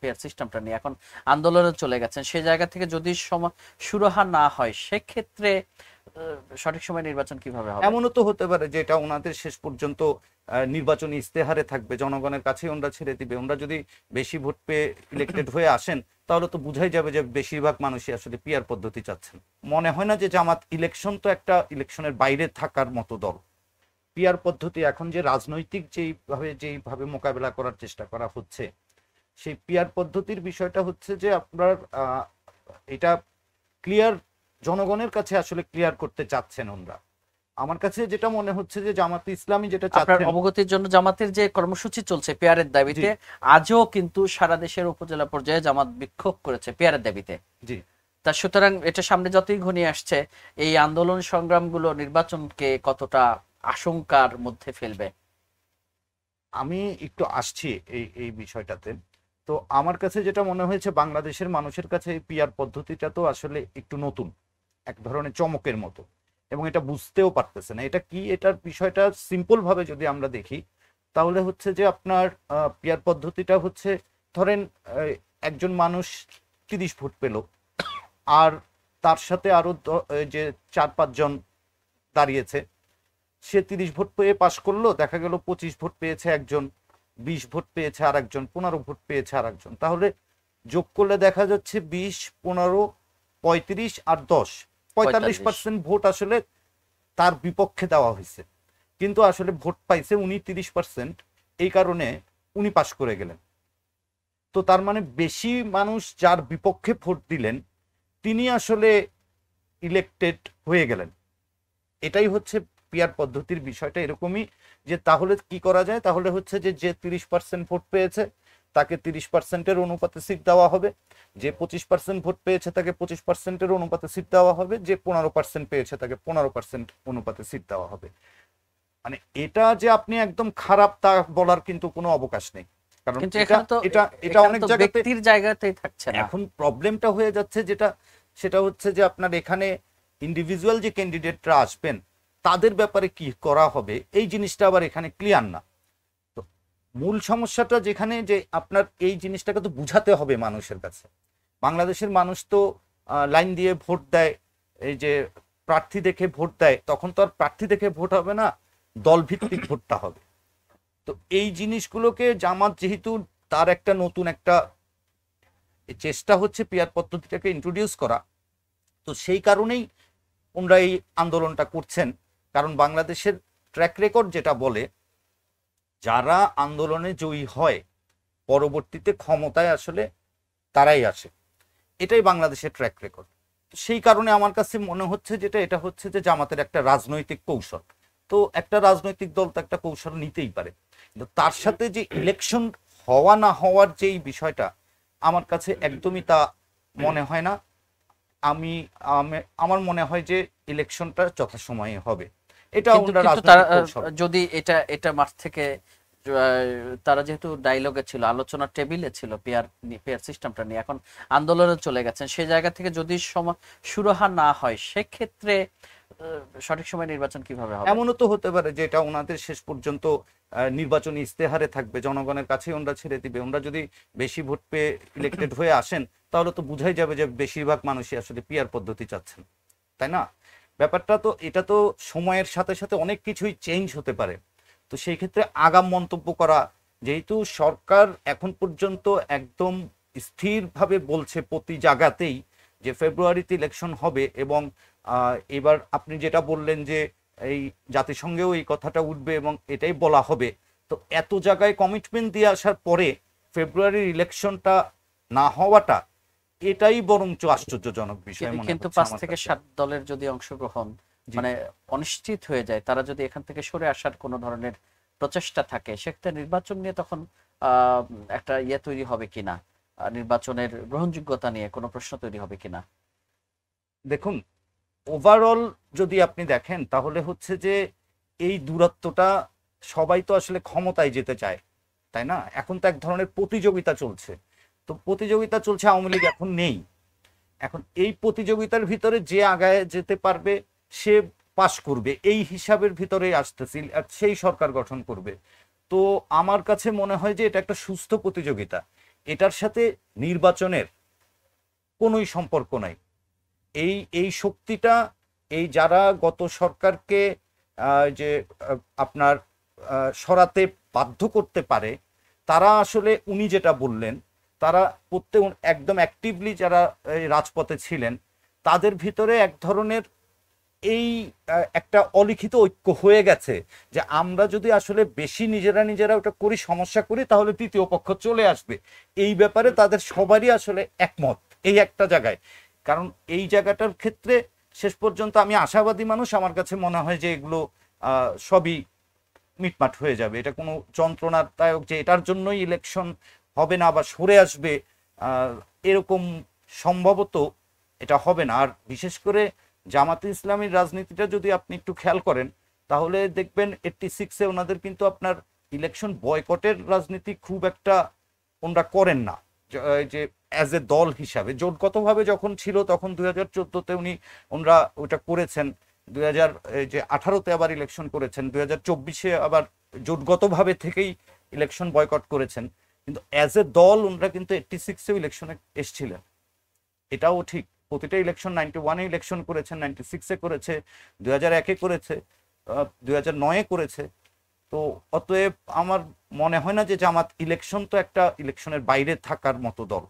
Pair সিস্টেমটা নিয়ে এখন আন্দোলনে চলে গেছেন, সেই জায়গা থেকে যদি সুরাহা না হয় সেক্ষেত্রে সঠিক সময় নির্বাচন কিভাবে হবে? এমনও তো হতে পারে যে এটা ওনাদের শেষ পর্যন্ত নির্বাচনী ইস্তেহারে থাকবে, জনগণের কাছে ওনারা ছেড়ে দিবে। ওনারা যদি বেশি ভোট পেয়ে ইলেক্টেড হয়ে আসেন তাহলে তো বুঝাই যাবে যে বেশিরভাগ মানুষই আসলে পিয়ার পদ্ধতি চাচ্ছেন। মনে হয় না যে জামাত, ইলেকশন তো একটা ইলেকশনের বাইরে থাকার মতো দল। পিয়ার পদ্ধতি এখন যে রাজনৈতিক যেইভাবে মোকাবেলা করার চেষ্টা করা হচ্ছে, সেই পিয়ার পদ্ধতির বিষয়টা হচ্ছে যে আপনার এটা ক্লিয়ার, জনগণের কাছে আসলে ক্লিয়ার করতে চাচ্ছেন ওনারা। আমার কাছে যেটা মনে হচ্ছে যে জামাতে ইসলামী যেটা আপনার চাচ্ছেন। অবগতির জন্য জামাতের যে কর্মসূচি চলছে পেয়ারের দাবিতে, আজও কিন্তু সারা দেশের উপজেলা পর্যায়ে জামাত বিক্ষোভ করেছে পেয়ারের দাবিতে। জি, তা সুতরাং এটা সামনে যতই ঘনিয়ে আসছে, এই আন্দোলন সংগ্রামগুলো নির্বাচনকে কতটা আশঙ্কার মধ্যে ফেলবে? আমি একটু আসছি এই এই বিষয়টাতে। তো আমার কাছে যেটা মনে হয়েছে, বাংলাদেশের মানুষের কাছে এই পিয়ার পদ্ধতিটা তো আসলে একটু নতুন, এক ধরনের চমকের মতো, এবং এটা বুঝতেও পারতেছে না এটা কি। এটার বিষয়টা সিম্পল ভাবে যদি আমরা দেখি তাহলে হচ্ছে যে আপনার পিয়ার পদ্ধতিটা হচ্ছে, ধরেন একজন মানুষ 30 ভোট পেল, আর তার সাথে আরো যে 4-5 জন দাঁড়িয়েছে, সে 30 ভোট পেয়ে পাশ করলো, দেখা গেল 25 ভোট পেয়েছে একজন, 20 ভোট পেয়েছে আর একজন, 15 ভোট পেয়েছে আর একজন। তাহলে যোগ করলে দেখা যাচ্ছে 20, 15, 35 আর 10, 45% ভোট আসলে তার বিপক্ষে দেওয়া হয়েছে। কিন্তু আসলে ভোট পাইছে উনি 30%, এই কারণে উনি পাশ করে গেলেন। তো তার মানে বেশি মানুষ যার বিপক্ষে ভোট দিলেন তিনি আসলে ইলেক্টেড হয়ে গেলেন। এটাই হচ্ছে পিয়ার পদ্ধতির বিষয়টা এরকমই, যে তাহলে কি করা যায়, তাহলে হচ্ছে যে যে 30% ভোট পেয়েছে তাকে 30%-এর অনুপাতে সিট দেওয়া হবে, যে 25% ভোট পেয়েছে তাকে 25%-এর অনুপাতে সিট দেওয়া হবে, যে 15% পেয়েছে তাকে 15% অনুপাতে সিট দেওয়া হবে। মানে এটা যে আপনি একদম খারাপ তা বলার কিন্তু কোনো অবকাশ নেই, কারণ কিন্তু এটা এখানে তো এটা এটা এখানে অনেক তো জায়গাতে ব্যক্তির জায়গাতেই থাকছে না। এখন প্রবলেমটা হয়ে যাচ্ছে যেটা, সেটা হচ্ছে যে আপনার এখানে ইন্ডিভিজুয়াল যে ক্যান্ডিডেটরা আসবেন তাদের ব্যাপারে কি করা হবে এই জিনিসটা আবার এখানে ক্লিয়ার না। তো মূল সমস্যাটা যেখানে, যে আপনার এই জিনিসটাকে তো বুঝাতে হবে মানুষের কাছে। বাংলাদেশের মানুষ তো লাইন দিয়ে ভোট দেয়, এই যে প্রার্থী দেখে ভোট দেয়, তখন তো আর প্রার্থী দেখে ভোট হবে না, দল ভিত্তিক ভোটটা হবে। তো এই জিনিসগুলোকে জামাত যেহেতু তার একটা নতুন একটা চেষ্টা হচ্ছে পিয়ার পদ্ধতিটাকে ইন্ট্রোডিউস করা, তো সেই কারণেই ওনারা এই আন্দোলনটা করছেন। কারণ বাংলাদেশের ট্র্যাক রেকর্ড যেটা বলে, যারা আন্দোলনে জয়ী হয় পরবর্তীতে ক্ষমতায় আসলে তারাই আসে, এটাই বাংলাদেশের ট্র্যাক রেকর্ড। সেই কারণে আমার কাছে মনে হচ্ছে যেটা, এটা হচ্ছে যে জামাতের একটা রাজনৈতিক কৌশল। তো একটা রাজনৈতিক দল তো একটা কৌশল নিতেই পারে, কিন্তু তার সাথে যে ইলেকশন হওয়া না হওয়ার যেই বিষয়টা, আমার কাছে একদমই তা মনে হয় না। আমি আমার মনে হয় যে ইলেকশনটা যথাসময়ে হবে। এটা কিন্তু ওনারা কিন্তু তারা রাজনৈতিক কৌশল। যদি এটা এটা মাঠ থেকে তারা যেহেতু ডায়লগে ছিল, আলোচনার টেবিলে ছিল পেয়ার পেয়ার সিস্টেমটা নিয়ে, এখন আন্দোলনে চলে গেছেন, সেই জায়গা থেকে যদি সুরাহা না হয় সেক্ষেত্রে সঠিক সময় নির্বাচন কিভাবে হবে? এমনও তো হতে পারে যে এটা ওনাদের শেষ পর্যন্ত নির্বাচনী ইস্তেহারে থাকবে, জনগণের কাছে ওনারা ছেড়ে দিবে। ওনারা যদি বেশি ভোট পেয়ে ইলেক্টেড হয়ে আসেন তাহলে তো বুঝাই যাবে যে বেশিরভাগ মানুষই আসলে পিয়ার পদ্ধতি চাচ্ছেন, তাই না? ব্যাপারটা তো, এটা তো সময়ের সাথে সাথে অনেক কিছুই চেঞ্জ হতে পারে। তো সেই ক্ষেত্রে আগাম মন্তব্য করা, যেহেতু সরকার এখন পর্যন্ত একদম স্থিরভাবে বলছে প্রতি জায়গাতেই যে ফেব্রুয়ারিতে ইলেকশন হবে, এবং এবার আপনি যেটা বললেন যে এই জাতিসংঘেও এই কথাটা উঠবে এবং এটাই বলা হবে। তো এত জায়গায় কমিটমেন্ট দিয়ে আসার পরে ফেব্রুয়ারির ইলেকশনটা না হওয়াটা, এটাই বরঞ্চ আশ্চর্যজনক বিষয় মনে কিন্তু হচ্ছে 5 আমার থেকে কাছে। 7 দলের যদি অংশগ্রহণ জি, মানে অনিশ্চিত হয়ে যায়, তারা যদি এখান থেকে সরে আসার কোনো ধরনের প্রচেষ্টা থাকে, সেক্ষেত্রে নির্বাচন নিয়ে তখন আহ একটা ইয়ে তৈরি হবে কিনা, নির্বাচনের গ্রহণযোগ্যতা নিয়ে কোনো প্রশ্ন তৈরি হবে কিনা? দেখুন, ওভারঅল যদি আপনি দেখেন তাহলে হচ্ছে যে এই দূরত্বটা, সবাই তো আসলে ক্ষমতায় যেতে চায়, তাই না? এখন তো এক ধরনের প্রতিযোগিতা চলছে। তো প্রতিযোগিতা চলছে, আওয়ামী লীগ এখন নেই। এখন এই প্রতিযোগিতার ভিতরে যে আগায় যেতে পারবে সে পাশ করবে, এই হিসাবের ভিতরে আসতেছি, আর সেই সরকার গঠন করবে। তো আমার কাছে মনে হয় যে এটা একটা সুস্থ প্রতিযোগিতা। এটার সাথে নির্বাচনের কোনোই সম্পর্ক নাই। এই এই শক্তিটা এই যারা গত সরকারকে যে আপনার সরাতে বাধ্য করতে পারে, তারা আসলে উনি যেটা বললেন, তারা প্রত্যেক একদম অ্যাক্টিভলি যারা এই রাজপথে ছিলেন, তাদের ভিতরে এক ধরনের এই একটা অলিখিত ঐক্য হয়ে গেছে যে আমরা যদি আসলে বেশি নিজেরা নিজেরা ওটা করি, সমস্যা করি, তাহলে তৃতীয় পক্ষ চলে আসবে। এই ব্যাপারে তাদের সবারই আসলে একমত এই একটা জায়গায়। কারণ এই জায়গাটার ক্ষেত্রে শেষ পর্যন্ত আমি আশাবাদী মানুষ, আমার কাছে মনে হয় যে এগুলো সবই মিটমাট হয়ে যাবে। এটা কোনো যন্ত্রণাদায়ক যে এটার জন্যই ইলেকশন হবে না বা সরে আসবে, এরকম সম্ভবত এটা হবে না। আর বিশেষ করে জামাতে ইসলামীর রাজনীতিটা যদি আপনি একটু খেয়াল করেন, তাহলে দেখবেন 86-এ ওনাদের কিন্তু আপনার ইলেকশন বয়কটের রাজনীতি খুব একটা ওনারা করেন না। যে অ্যাজ এ দল হিসাবে জোটগতভাবে যখন ছিল, তখন 2014-তে ওনারা ওটা করেছেন, 2018-তে আবার ইলেকশন করেছেন, 2024-এ আবার জোটগতভাবে থেকেই ইলেকশন বয়কট করেছেন। কিন্তু অ্যাজ এ দল ওনারা কিন্তু 86-এও ইলেকশনে এসছিলেন, এটাও ঠিক। প্রতিটা ইলেকশন 91-এ ইলেকশন করেছেন, 96-এ করেছে, 2001-এ করেছে, 2009-এ করেছে। তো অতএব আমার মনে হয় না যে জামাত ইলেকশন তো একটা ইলেকশনের বাইরে থাকার মতো দল।